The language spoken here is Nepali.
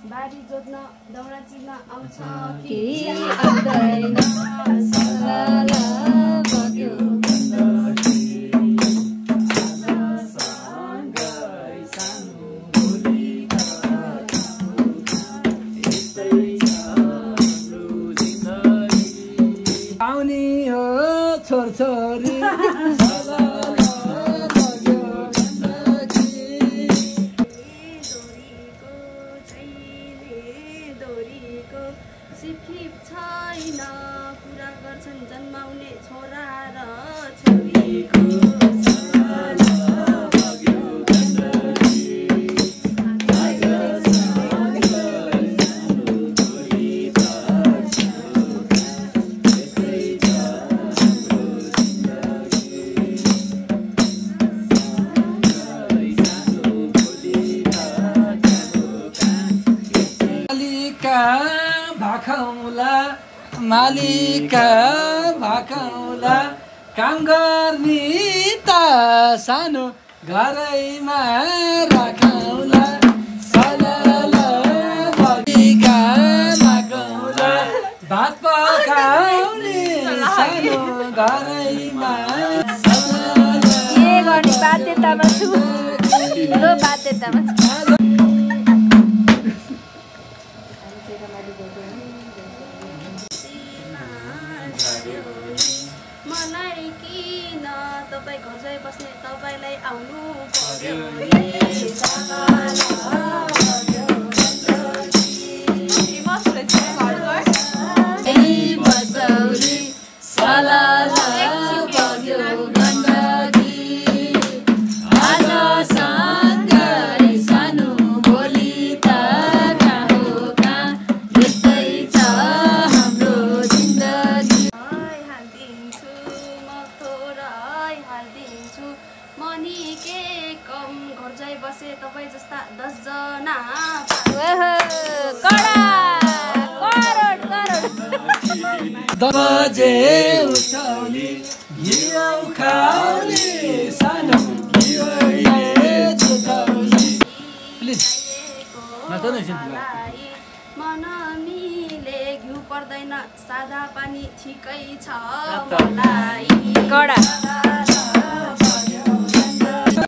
बारी जोत्न दाउरा चिन्न आउँछ कि आउँदैन सलाला बग्यो आउने हो छोरछोरी सिखिप छैन कुरा गर्छन् जन्माउने छोरा र छोरीको मालिका भाकाउला काम गर्ने त सानो घरैमा राखौला सलला मालिका भाकाउला भात पकाउने सानो घरैमा के गर्ने बाध्यतामा छु ठुलो बाध्यतामा छु मलाई किन तपाईँ घर जाइ बस्ने तपाईँलाई आउनु पर्यो मनी के कम घर जाइ बसे तपाईँ जस्ता 10 जना बजे उठाउने घिउ खाउने सानो प्लिज मन मिले घिउ पर्दैन सादा पानी ठिकै छ मलाई कडा